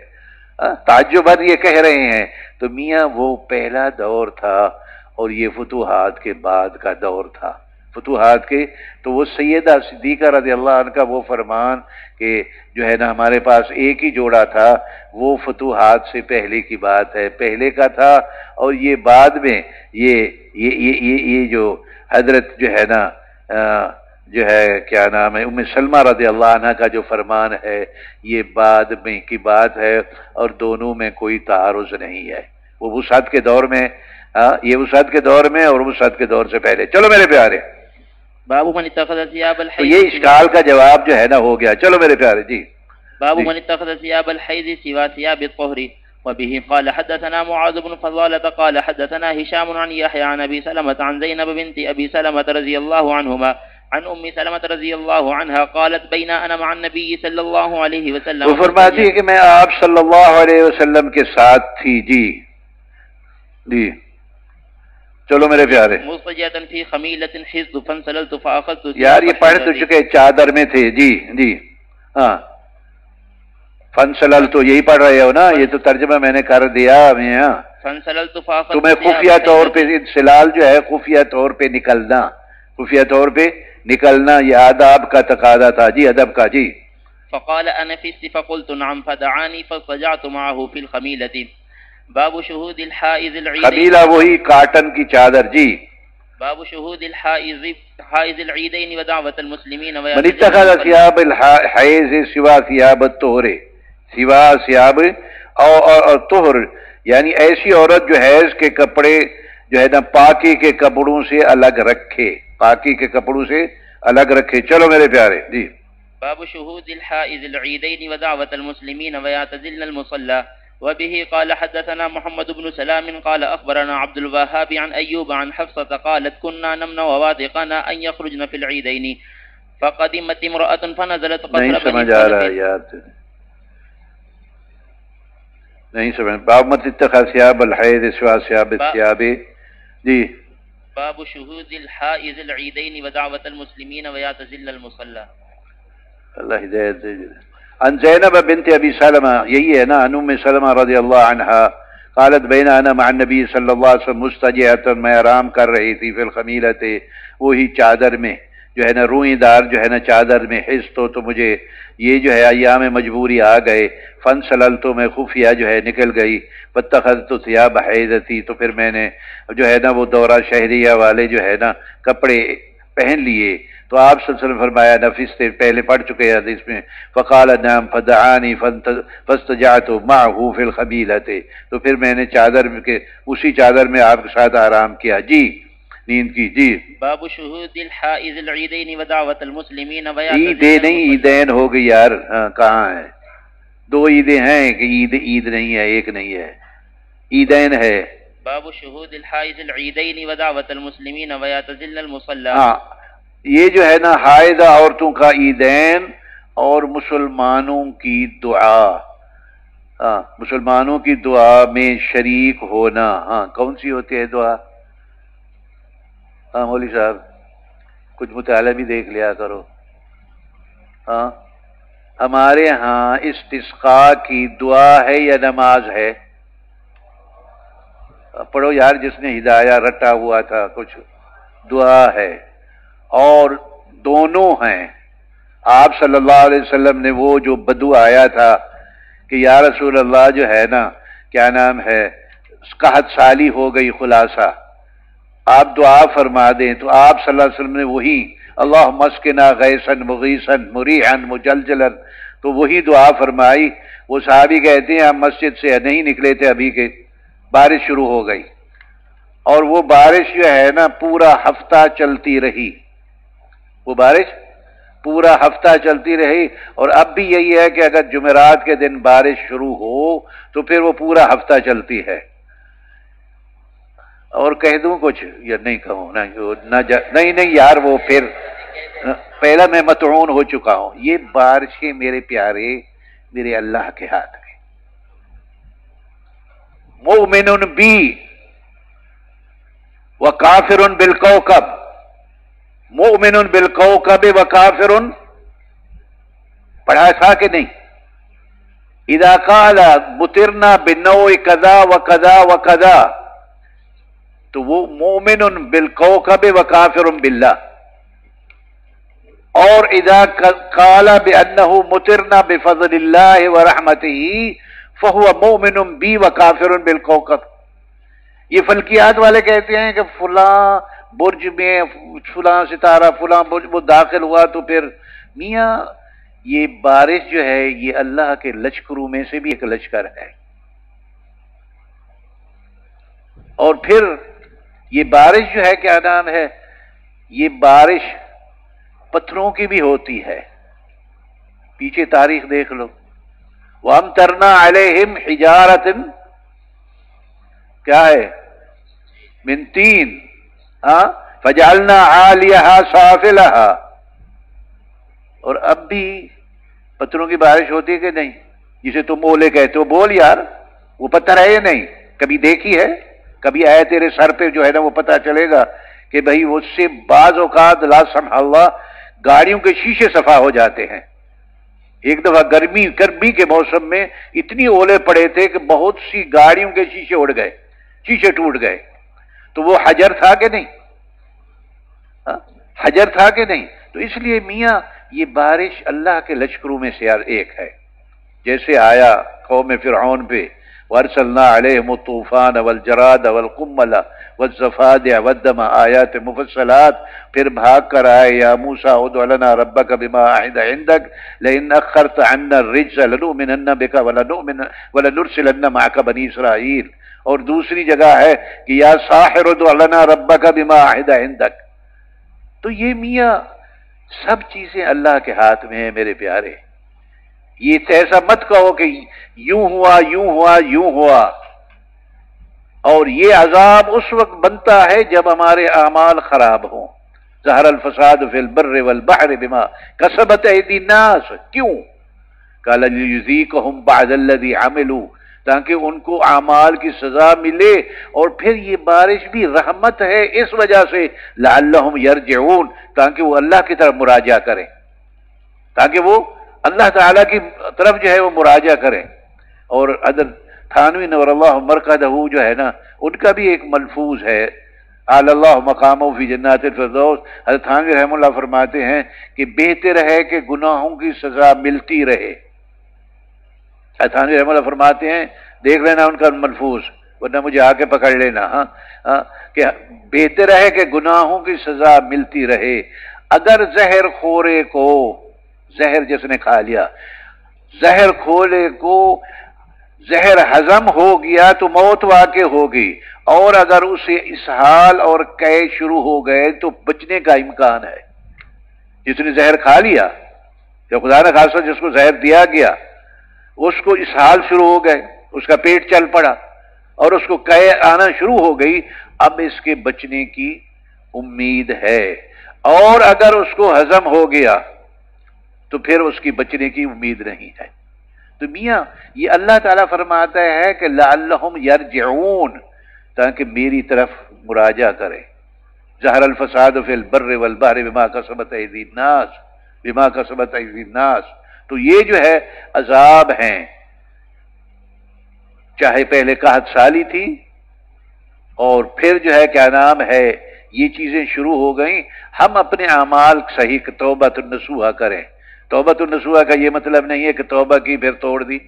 تعجبات یہ کہہ رہے ہیں۔ تو میاں وہ پہلا دور تھا اور یہ فتوحات کے بعد کا دور تھا، فتوحات کے۔ تو وہ سیدہ صدیقہ رضی اللہ عنہ کا وہ فرمان کہ جو ہے نا ہمارے پاس ایک ہی جوڑا تھا، وہ فتوحات سے پہلے کی بات ہے، پہلے کا تھا، اور یہ بعد میں یہ جو حضرت جو ہے نا جو ہے کیا نام ہے ام سلمہ رضی اللہ عنہ کا جو فرمان ہے یہ بعد میں کی بات ہے، اور دونوں میں کوئی تعارض نہیں ہے، وہ وسعت کے دور میں، یہ وسعت کے دور میں اور وسعت کے دور سے پہلے۔ چلو میرے پیارے، باب من اتخذ ثياب تو الحيض، یہ اشکال کا جواب جو ہے نا ہو گیا۔ چلو میرے پیارے جی، باب من اتخذ ثياب الحيض سوى ثياب الطهر. وبه قال حدثنا معاذ بن فضالة قال حدثنا هشام عن يحيى عن أبي سلمة عن زينب بنت أبي سلمة رضي الله عنهما عن أم سلمة رضي الله عنها قالت بين أنا مع النبي صلى الله عليه وسلم، وہ فرماتی ہے کہ میں آپ صلی اللہ علیہ وسلم کے ساتھ تھی۔ جی جی چلو میرے پیارے، مضطجعة في خميلة حزت فانسللت فأخذت یار یہ پڑھ تو چکے، چادر میں تھے۔ جی جی ہاں، فنسلل تو یہی پڑھ رہے ہو نا، یہ تو ترجمہ میں نے کر دیا۔ فانسللت فأخذت تمہیں خفیہ طور پہ انسلال جو ہے خفیہ طور پہ نکلنا، خفیہ طور پہ نکلنا، یہ آداب کا تقاضا تھا۔ جی ادب کا۔ جی فقال أنفست فقلت نعم فدعاني فاضطجعت معه في الخميلة. باب شهود الحائض العيدين، خمیلہ وہی کاٹن کی چادر۔ جی باب شهود الحائض العيدين ودعوة المسلمين من اتخذ ثياب الحیض سوا ثياب الطہر، سوا ثياب اور طہر یعنی ایسی عورت جو حیض کے کپڑے جو ہے نا پاکی کے کپڑوں سے الگ رکھے، پاکی کے کپڑوں سے الگ رکھے۔ چلو میرے پیارے جی، باب شهود الحائض العيدين ودعوة المسلمين ويعتزلن المصلى. وبه قال حدثنا محمد بن سلام قال أخبرنا عبد الوهاب عن أيوب عن حفصة قالت كنا نمنع وواثقنا أن يخرجن في العيدين فقدمت امرأة فنزلت قصر نہیں سمجھ آ رہا ہے یار، نہیں سمجھ۔ باب مت اتخذ ثياب الحیض سوا ثياب الثياب۔ جی باب شهود الحائض العيدين ودعوة المسلمين ويعتزلن المصلى. اللہ ہدایت دے۔ عن زینب بنت ابی سلمہ، یہی ہے نا، عن ام سلمہ رضی اللہ عنہا قالت بین انا مع النبی صلی اللہ علیہ وسلم مستجعۃ، میں آرام کر رہی تھی فی الخمیلۃ، وہی چادر میں جو ہے نا روئی دار جو ہے نا چادر میں، حس تو مجھے یہ جو ہے ایام مجبوری آ گئے، فنسلل تو میں خفیہ جو ہے نکل گئی، واتخذت ثیاب حیضتی، تو پھر میں نے جو ہے نا وہ دورہ شہریہ والے جو ہے نا کپڑے پہن لیے۔ تو آپ صلی اللہ علیہ وسلم فرمایا، نفس سے پہلے پڑھ چکے ہیں حدیث میں، فقال نعم فدعانی فاستجعت معه فی الخمیلۃ، تو پھر میں نے چادر کے اسی چادر میں آپ کے ساتھ آرام کیا۔ جی نیند کی۔ جی باب شهود الحائض العيدين ودعوة المسلمين عیدیں نہیں عیدین ہو گئی یار، کہاں ہے؟ دو عیدیں ہیں کہ عید نہیں ہے، ایک نہیں ہے، عیدین ہے۔ باب شهود الحائض العيدين ودعوة المسلمين ويعتزلن المصلى. ہاں یہ جو ہے نا حائضہ عورتوں کا عیدین اور مسلمانوں کی دعا، ہاں مسلمانوں کی دعا میں شریک ہونا۔ ہاں کون سی ہوتی ہے دعا؟ ہاں مولوی صاحب کچھ مطالعہ بھی دیکھ لیا کرو۔ ہاں ہمارے ہاں استسقاء کی دعا ہے یا نماز ہے؟ پڑھو یار، جس نے ہدایہ رٹا ہوا تھا، کچھ دعا ہے اور دونوں ہیں۔ آپ صلی اللہ علیہ وسلم نے وہ جو بدو آیا تھا کہ یا رسول اللہ جو ہے نا کیا نام ہے قحط سالی ہو گئی، خلاصہ آپ دعا فرما دیں، تو آپ صلی اللہ علیہ وسلم نے وہی اللہم اسقنا غیثا مغیثا مریعا مجلجلا تو وہی دعا فرمائی. وہ صحابی کہتے ہیں ہم مسجد سے نہیں نکلے تھے ابھی کہ بارش شروع ہو گئی، اور وہ بارش جو ہے نا پورا ہفتہ چلتی رہی. وہ بارش پورا ہفتہ چلتی رہی، اور اب بھی یہی ہے کہ اگر جمعرات کے دن بارش شروع ہو تو پھر وہ پورا ہفتہ چلتی ہے. اور کہہ دوں کچھ یا نہیں کہوں؟ نہیں یار، وہ پھر پہلا میں مطعون ہو چکا ہوں. یہ بارشیں میرے پیارے میرے اللہ کے ہاتھ میں. مؤمن بی وکافر بالکوكب، مؤمن بالکوكب وکافر، پڑھا تھا کہ نہیں؟ اذا قال مطرنا بالنوع كذا وكذا وكذا، تو وہ مومن بالکوكب وکافر باللہ. اور اذا قال بانه مطرنا بفضل الله ورحمته فهو مؤمن بی وکافر بالکوكب. یہ فلکیات والے کہتے ہیں کہ فلاں برج میں فلاں ستارہ فلاں برج وہ داخل ہوا تو پھر میاں یہ بارش جو ہے یہ اللہ کے لشکروں میں سے بھی ایک لشکر ہے. اور پھر یہ بارش جو ہے کیا نام ہے، یہ بارش پتھروں کی بھی ہوتی ہے. پیچھے تاریخ دیکھ لو. وَأَمْطَرْنَا عَلَيْهِمْ حِجَارَةٍ، کیا ہے، من طین، فَجَعَلْنَا عَالِيَهَا سَافِلَهَا. اور اب بھی پتھروں کی بارش ہوتی ہے کہ نہیں؟ جسے تم اولے کہتے ہو، بول یار وہ پتھر ہے یا نہیں؟ کبھی دیکھی ہے؟ کبھی آئے تیرے سر پہ جو ہے نا وہ پتہ چلے گا کہ بھئی اس سے بعض اوقات لا سمح اللہ گاڑیوں کے شیشے صفا ہو جاتے ہیں. ایک دفعہ گرمی کے موسم میں اتنی اولے پڑے تھے کہ بہت سی گاڑیوں کے شیشے اڑ گئے، شیشے ٹوٹ گئے. تو وہ حجر تھا کہ نہیں؟ حجر تھا کہ نہیں؟ تو اس لیے میاں یہ بارش اللہ کے لشکروں میں سے ایک ہے. جیسے آیا قوم فرعون پہ وَأَرْسَلْنَا عَلَيْهِمُ الطُّوفَانَ وَالْجَرَادَ وَالْقُمَّلَ وَالضَّفَادِعَ وَالدَّمَ آیَاتٍ مُفَصَّلَاتٍ. پھر بھاگ کر آئے یا موسیٰ ادع لنا ربک بما عہد عندک لئن اخرت عنا الرجز لنؤمنن بک ولنرسلن معک بنی اسرائیل. اور دوسری جگہ ہے کہ یا ساحر ادع لنا ربک بما عہد عندک. تو یہ میاں سب چیزیں اللہ کے ہاتھ میں ہیں میرے پیارے. یہ ایسا مت کہو کہ یوں ہوا یوں ہوا یوں ہوا. اور یہ عذاب اس وقت بنتا ہے جب ہمارے اعمال خراب ہوں. ظہر الفساد فی البر والبحر بما کسبت ایدی الناس. کیوں؟ قال لیذیقہم بعض الذی عملوا، تاکہ ان کو اعمال کی سزا ملے. اور پھر یہ بارش بھی رحمت ہے اس وجہ سے لعلہم یرجعون، تاکہ وہ اللہ کی طرف مراجعہ کریں، تاکہ وہ اللہ تعالیٰ کی طرف جو ہے وہ مراجعہ کریں. اور حضرت تھانوی نور اللہ مرقدہ جو ہے نا ان کا بھی ایک ملفوظ ہے، اعلی اللہ مقامہ فی جنات الفردوس. حضرت تھانوی رحمہ اللہ فرماتے ہیں کہ بہتر ہے کہ گناہوں کی سزا ملتی رہے. حضرت تھانوی رحمہ اللہ فرماتے ہیں، دیکھ لینا ان کا ملفوظ ورنہ مجھے آ کے پکڑ لینا، کہ بہتر ہے کہ گناہوں کی سزا ملتی رہے. اگر زہر خورے کو، زہر جس نے کھا لیا، زہر کھولے کو زہر ہضم ہو گیا تو موت واقع ہوگی، اور اگر اسے اسہال اور قے شروع ہو گئے تو بچنے کا امکان ہے. جس نے زہر کھا لیا، جب خدا نہ خاصہ جس کو زہر دیا گیا اس کو اسہال شروع ہو گئے، اس کا پیٹ چل پڑا اور اس کو قے آنا شروع ہو گئی، اب اس کے بچنے کی امید ہے. اور اگر اس کو ہضم ہو گیا تو پھر اس کی بچنے کی امید نہیں ہے. تو میاں یہ اللہ تعالیٰ فرماتا ہے کہ لعلہم یرجعون، تاکہ میری طرف مراجعہ کریں. ظہر الفساد فی البر والبحر بما کسبت ایدی الناس، بما کسبت ایدی الناس. تو یہ جو ہے عذاب ہیں، چاہے پہلے قحط سالی تھی اور پھر جو ہے کیا نام ہے یہ چیزیں شروع ہو گئیں. ہم اپنے اعمال صحیح توبۃ النصوحہ کریں. توبۃ النصوحہ کا یہ مطلب نہیں ہے کہ توبہ کی پھر توڑ دی.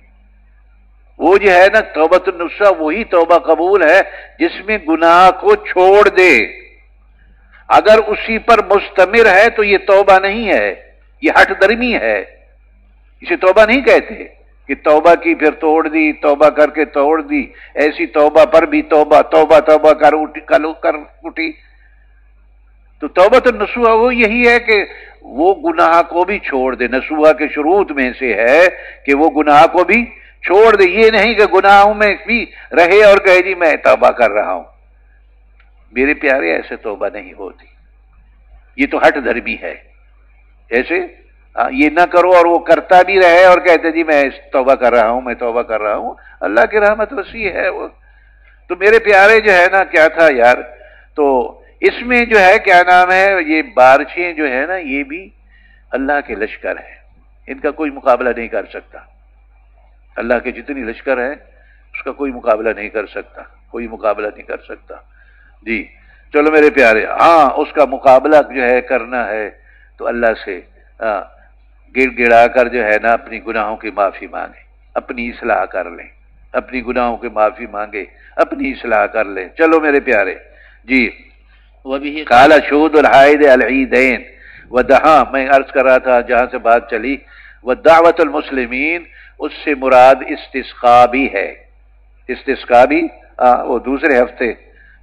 وہ جو ہے نا توبۃ النصوحہ وہی توبہ قبول ہے جس میں گناہ کو چھوڑ دے. اگر اسی پر مستمر ہے تو یہ توبہ نہیں ہے، یہ ہٹ درمی ہے. اسے توبہ نہیں کہتے کہ توبہ کی پھر توڑ دی، توبہ کر کے توڑ دی، ایسی توبہ پر بھی توبہ، توبہ توبہ کر اٹھی۔ تو توبۃ النصوح وہ یہی ہے کہ وہ گناہ کو بھی چھوڑ دے، نصوح کے شروط میں سے ہے کہ وہ گناہ کو بھی چھوڑ دے، یہ نہیں کہ گناہوں میں بھی رہے اور کہے جی میں توبہ کر رہا ہوں۔ میرے پیارے ایسے توبہ نہیں ہوتی، یہ تو ہٹ دھرمی ہے۔ ایسے یہ نہ کرو اور وہ کرتا بھی رہے اور کہتے جی میں توبہ کر رہا ہوں، میں توبہ کر رہا ہوں، اللہ کی رحمت وسیع ہے وہ۔ تو میرے پیارے جو ہے نا کیا تھا یار، تو اس میں جو ہے کیا نام ہے، یہ بارشیں جو ہے نا یہ بھی اللہ کے لشکر ہے، ان کا کوئی مقابلہ نہیں کر سکتا۔ اللہ کے جتنی لشکر ہے اس کا کوئی مقابلہ نہیں کر سکتا، کوئی مقابلہ نہیں کر سکتا۔ جی چلو میرے پیارے، ہاں اس کا مقابلہ جو ہے کرنا ہے تو اللہ سے گڑ گڑا کر جو ہے نا اپنی گناہوں کی معافی مانگے، اپنی اصلاح کر لیں، اپنی گناہوں کی معافی مانگے، اپنی اصلاح کر لیں۔ چلو میرے پیارے جی، قال شہود الحائد العیدین ودہاں، میں عرض کر رہا تھا جہاں سے بات چلی، ودعوت المسلمین، اس سے مراد استسقاء بھی ہے، استسقاء بھی وہ دوسرے ہفتے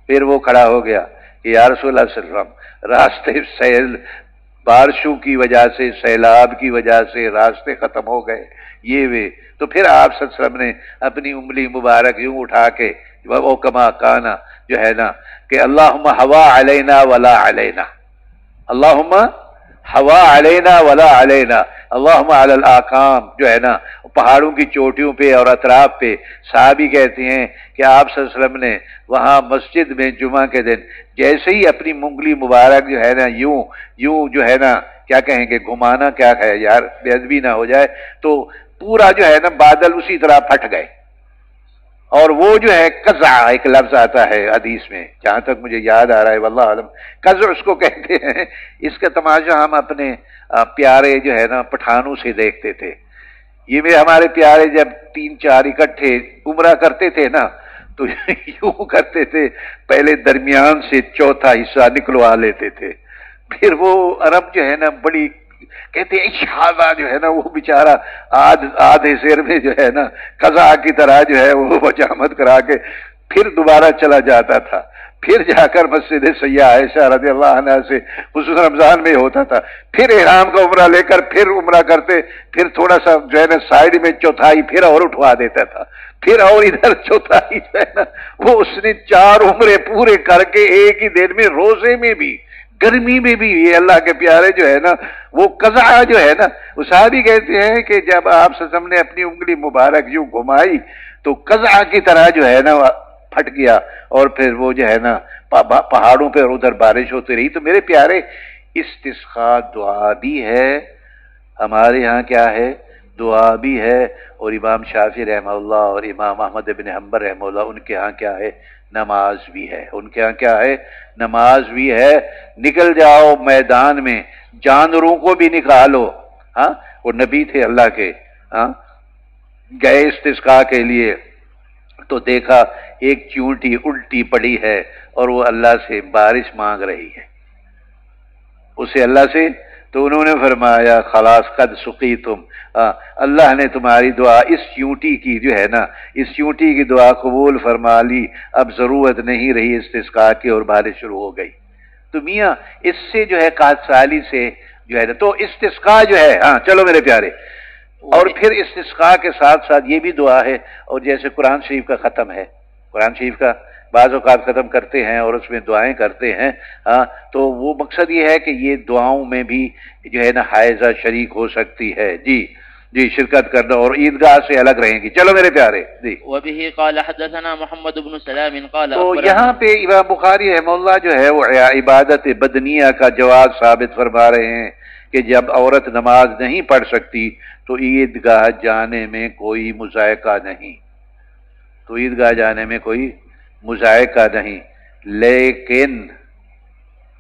پھر وہ کھڑا ہو گیا کہ یا رسول اللہ صلی اللہ علیہ وسلم راستے سیل بارشوں کی وجہ سے، سیلاب کی وجہ سے راستے ختم ہو گئے، یہ وہ تو پھر آپ صلی اللہ علیہ وسلم نے اپنی انگلی مبارک یوں اٹھا کے وہ کما کانا جو ہے نا کہ اللہم ہوا علینا ولا علینا، اللہم ہوا علینا ولا علینا، اللہم علی الاقام، جو ہے نا پہاڑوں کی چوٹیوں پہ اور اطراف پہ۔ صحابی کہتے ہیں کہ آپ صلی اللہ علیہ وسلم نے وہاں مسجد میں جمعہ کے دن جیسے ہی اپنی انگلی مبارک جو ہے نا یوں جو ہے نا کیا کہیں گے، گھمانا کیا ہے یار، بے ادبی نہ ہو جائے، تو پورا جو ہے نا بادل اسی طرح پھٹ گئے، اور وہ جو ہے قزع ایک لفظ آتا ہے حدیث میں، جہاں تک مجھے یاد آ رہا ہے واللہ عالم، قزع اس کو کہتے ہیں۔ اس کا تماشا ہم اپنے پیارے جو ہے نا پٹھانوں سے دیکھتے تھے، یہ میں ہمارے پیارے جب 3-4 اکٹھے عمرہ کرتے تھے نا تو یوں کرتے تھے، پہلے درمیان سے چوتھا حصہ نکلوا لیتے تھے، پھر وہ عرب جو ہے نا بڑی کہتے ہیں اشہادہ جو ہے نا وہ بیچارہ آدھے سیر میں جو ہے نا قضاء کی طرح جو ہے وہ بجامت کرا کے پھر دوبارہ چلا جاتا تھا، پھر جا کر مسجد سیدہ عائشہ رضی اللہ عنہ سے خصوصاً رمضان میں ہوتا تھا، پھر احرام کا عمرہ لے کر پھر عمرہ کرتے، پھر تھوڑا سا جو ہے نا سائیڈ میں چوتھائی پھر اور اٹھوا دیتا تھا، پھر اور ادھر چوتھائی جو ہے نا وہ اس نے 4 عمرے پورے کر کے ایک ہی دن میں، روزے میں بھی گرمی میں بھی، یہ اللہ کے پیارے جو ہے نا وہ قضاء جو ہے نا، وہ صحابی کہتے ہیں کہ جب آپ صلی اللہ علیہ وسلم نے اپنی انگلی مبارک یوں گھمائی تو قضاء کی طرح جو ہے نا پھٹ گیا، اور پھر وہ جو ہے نا پہاڑوں پہ اور ادھر بارش ہوتی رہی۔ تو میرے پیارے استسقاء دعا بھی ہے، ہمارے یہاں کیا ہے، دعا بھی ہے، اور امام شافعی رحمہ اللہ اور امام احمد بن حنبل رحمہ اللہ ان کے ہاں کیا ہے، نماز بھی ہے، ان کے ہاں کیا ہے، نماز بھی ہے۔ نکل جاؤ میدان میں، جانوروں کو بھی نکالو، ہاں وہ نبی تھے اللہ کے، ہاں گئے استسقاء کے لیے تو دیکھا ایک چونٹی الٹی پڑی ہے اور وہ اللہ سے بارش مانگ رہی ہے، اسے اللہ سے، تو انہوں نے فرمایا خلاص قد سقیتم، اللہ نے تمہاری دعا اس چونٹی کی جو ہے نا، اس چونٹی کی دعا قبول فرما لی، اب ضرورت نہیں رہی استسقاء کی، اور بارش شروع ہو گئی۔ تو میاں اس سے جو ہے قحط سالی سے جو ہے نا، تو استسقاء جو ہے، ہاں چلو میرے پیارے، اور پھر استسقاء کے ساتھ ساتھ یہ بھی دعا ہے، اور جیسے قرآن شریف کا ختم ہے، قرآن شریف کا بعض اوقات ختم کرتے ہیں اور اس میں دعائیں کرتے ہیں، ہاں تو وہ مقصد یہ ہے کہ یہ دعاؤں میں بھی جو ہے نا حائزہ شریک ہو سکتی ہے، جی شرکت کرنا، اور عیدگاہ سے الگ رہیں گی۔ چلو میرے پیارے جی، وبه قال حدثنا محمد بن سلام قال، تو یہاں پہ امام بخاری رحمہ اللہ جو ہے وہ عبادت بدنیہ کا جواز ثابت فرما رہے ہیں کہ جب عورت نماز نہیں پڑھ سکتی تو عیدگاہ جانے میں کوئی مذائقہ نہیں، تو عیدگاہ جانے میں کوئی مذائقہ نہیں، لیکن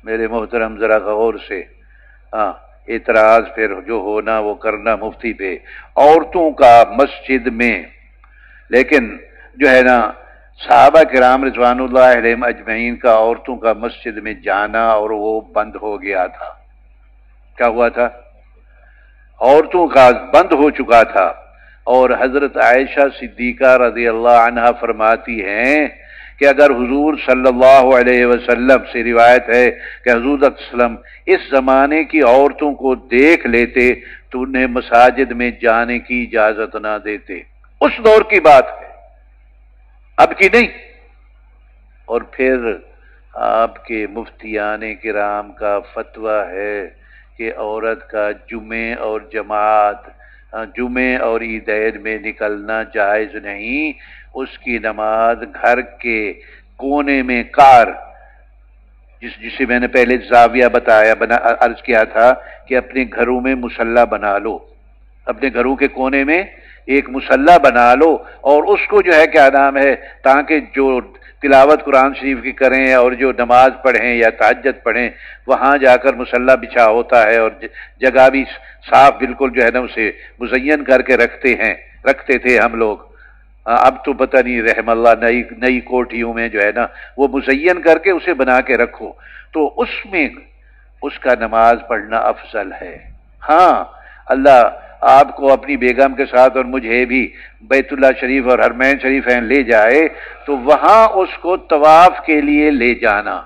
میرے محترم ذرا غور سے اعتراض پھر جو ہونا وہ کرنا مفتی پہ، عورتوں کا مسجد میں، لیکن جو ہے نا صحابہ کرام رضوان اللہ علیہم اجمعین کا عورتوں کا مسجد میں جانا اور وہ بند ہو گیا تھا، کیا ہوا تھا؟ عورتوں کا بند ہو چکا تھا، اور حضرت عائشہ صدیقہ رضی اللہ عنہا فرماتی ہیں کہ اگر حضور صلی اللہ علیہ وسلم سے روایت ہے کہ حضور صلی اللہ علیہ وسلم اس زمانے کی عورتوں کو دیکھ لیتے تو انہیں مساجد میں جانے کی اجازت نہ دیتے۔ اس دور کی بات ہے، اب کی نہیں۔ اور پھر آپ کے مفتیان کرام کا فتویٰ ہے کہ عورت کا جمعے اور جماعت، جمعے اور عیدین میں نکلنا جائز نہیں، اس کی نماز گھر کے کونے میں جسے میں نے پہلے زاویہ عرض کیا تھا کہ اپنے گھروں میں مصلی بنا لو، اپنے گھروں کے کونے میں ایک مصلی بنا لو، اور اس کو جو ہے کیا نام ہے، تاکہ جو تلاوت قرآن شریف کی کریں اور جو نماز پڑھیں یا تہجد پڑھیں وہاں جا کر مصلی بچھا ہوتا ہے، اور جگہ بھی صاف بالکل جو ہے نا اسے مزین کر کے رکھتے تھے ہم لوگ۔ اب تو پتہ نہیں رحم اللہ نئی کوٹھیوں میں جو ہے نا وہ مزین کر کے اسے بنا کے رکھو، تو اس میں اس کا نماز پڑھنا افضل ہے۔ ہاں اللہ آپ کو اپنی بیگم کے ساتھ اور مجھے بھی بیت اللہ شریف اور حرمین شریفین لے جائے تو وہاں اس کو طواف کے لیے لے جانا،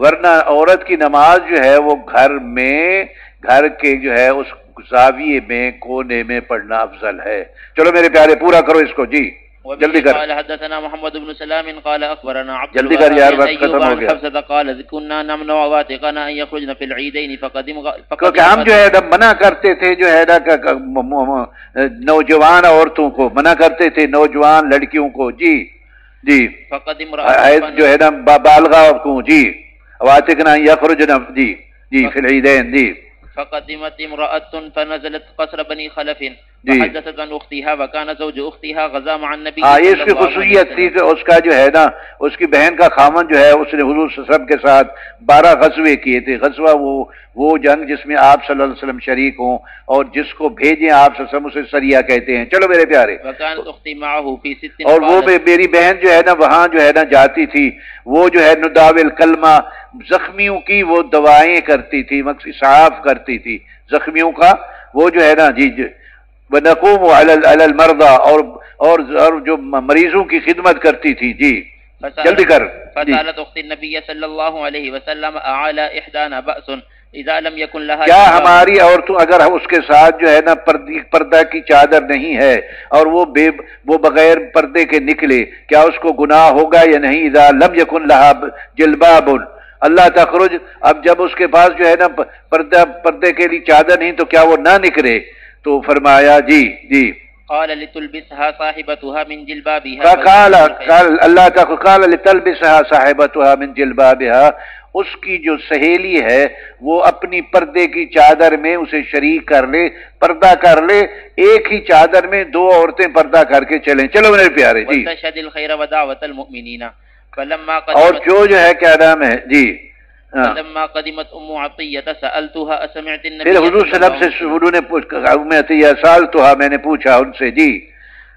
ورنہ عورت کی نماز جو ہے وہ گھر کے جو ہے اس زاویے میں کونے میں پڑھنا افضل ہے۔ چلو میرے پیارے پورا کرو اس کو، جی جلدی کر۔ قال حدثنا محمد بن سلام قال اخبرنا عبد جلدی کر یار، وقت ختم ہو گیا۔ حفصة قال كنا نمنع واتقنا ان يخرجن في العيدين کیونکہ ہم جو ہے منع کرتے تھے جو ہے نا نوجوان عورتوں کو، منع کرتے تھے نوجوان لڑکیوں کو، جی فقد جو ہے نا بالغہ کو، جی واتقنا ان يخرجن، جی فی العیدین، جی فقدمت امرأة فنزلت قصر بني خلف فحدثت عن اختها وكان زوج اختها غزا مع النبي صلی اللہ علیہ وسلم۔ اس کی خصوصیت تھی کہ اس کا جو ہے نا اس کی بہن کا خامن جو ہے اس نے حضور صلی اللہ علیہ وسلم کے ساتھ 12 غزوے کیے تھے۔ غزوہ وہ جنگ جس میں آپ صلی اللہ علیہ وسلم شریک ہوں اور جس کو بھیجیں آپ صلی اللہ علیہ وسلم اسے سریہ کہتے ہیں۔ چلو میرے پیارے، وكانت اختي معه في 6 اور وہ میری بہن جو ہے نا وہاں جو ہے نا جاتی تھی، وہ جو ہے نداول کلمہ، زخمیوں کی وہ دوائیں کرتی تھی، اسعاف کرتی تھی زخمیوں کا، وہ جو ہے نا جی وَنَقُومُ عَلَى الْمَرْضَى، اور جو مریضوں کی خدمت کرتی تھی، جی جلدی کر۔ فسألت اخت النبي صلی اللہ علیہ وسلم اعلی احدانا بأس اذا لم يكن لها، کیا ہماری عورتوں اگر اس کے ساتھ جو ہے نا پردہ کی چادر نہیں ہے اور وہ بغیر پردے کے نکلے، کیا اس کو گناہ ہوگا یا نہیں؟ اذا لم يكن لها جلباب اللہ تخرج، اب جب اس کے پاس جو ہے نا پردے کے لیے چادر نہیں تو کیا وہ نہ نکلے؟ تو فرمایا جی قال لتلبسها صاحبتها من جلبابها، قال لتلبسها صاحبتها من جلبابها، اس کی جو سہیلی ہے وہ اپنی پردے کی چادر میں اسے شریک کر لے، پردہ کر لے، ایک ہی چادر میں 2 عورتیں پردہ کر کے چلیں۔ چلو میرے پیارے، جی وتشهد الخير ودعوة المؤمنين فلما اور جو ہے کیا نام ہے، جی فلما قدمت ام عطیہ سألتها اسمعت النبي، پھر حضور صلی اللہ علیہ وسلم سے انہوں نے پوچھا، سالتها میں نے پوچھا ان سے، جی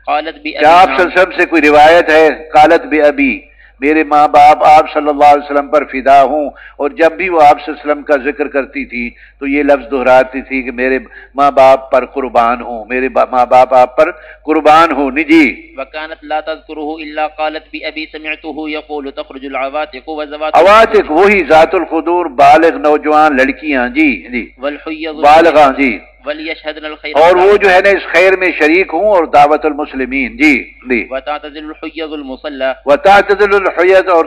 قالت بأبي، کیا آپ صلی اللہ علیہ وسلم سے کوئی روایت ہے؟ قالت بأبی، میرے ماں باپ آپ صلی اللہ علیہ وسلم پر فدا ہوں، اور جب بھی وہ آپ صلی اللہ علیہ وسلم کا ذکر کرتی تھی تو یہ لفظ دہراتی تھی کہ میرے ماں باپ پر قربان ہوں، میرے ماں باپ آپ پر قربان ہوں، جی وكانت لا تذكره الا قالت بأبي سمعته يقول تخرج العواتق وذوات عواتق، وہی ذات الخدور بالغ نوجوان لڑکیاں، جی والحيض بالغاں، جی وليشهدن الخير، اور وہ جو ہے نا اس خیر میں شریک ہوں اور دعوت المسلمین، جی وتعتزل الحيض المصلى، وتعتزل الحیض، اور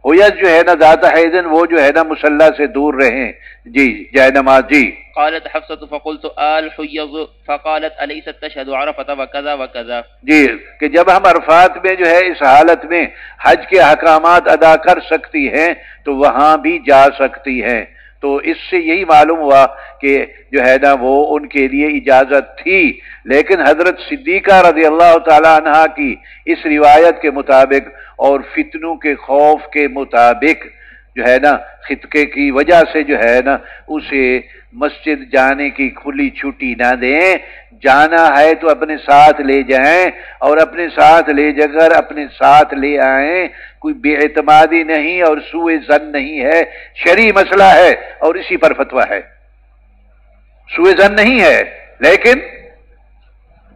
حیض جو ہے نا ذات حیضن وہ جو ہے نا مصلی سے دور رہیں، جی جائے نماز، جی قالت حفصة فقلت الحيض فقالت أليست تشهد عرفة وكذا وكذا، جی کہ جب ہم عرفات میں جو ہے اس حالت میں حج کے احکامات ادا کر سکتی ہیں تو وہاں بھی جا سکتی ہیں۔ تو اس سے یہی معلوم ہوا کہ جو ہے نا وہ ان کے لیے اجازت تھی، لیکن حضرت صدیقہ رضی اللہ تعالی عنہ کی اس روایت کے مطابق اور فتنوں کے خوف کے مطابق جو ہے نا خطے کی وجہ سے جو ہے نا اسے مسجد جانے کی کھلی چھٹی نہ دیں، جانا ہے تو اپنے ساتھ لے جائیں، اور اپنے ساتھ لے جا کر اپنے ساتھ لے آئیں، کوئی بے اعتمادی نہیں اور سوء ظن نہیں ہے، شرعی مسئلہ ہے اور اسی پر فتویٰ ہے، سوء ظن نہیں ہے لیکن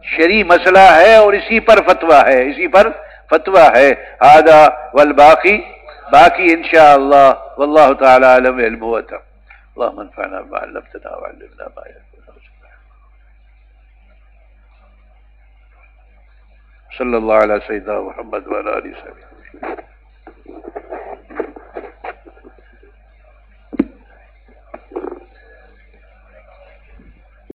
شرعی مسئلہ ہے اور اسی پر فتویٰ ہے، اسی پر فتویٰ ہے. هذا والباقی باقی انشاءاللہ واللہ تعالی علم علم وتم. اللهم انفعنا بما علمتنا وعلمنا ما ينفعنا. صلی اللہ علیہ سیدنا محمد وعلی آلہ وصحبہ.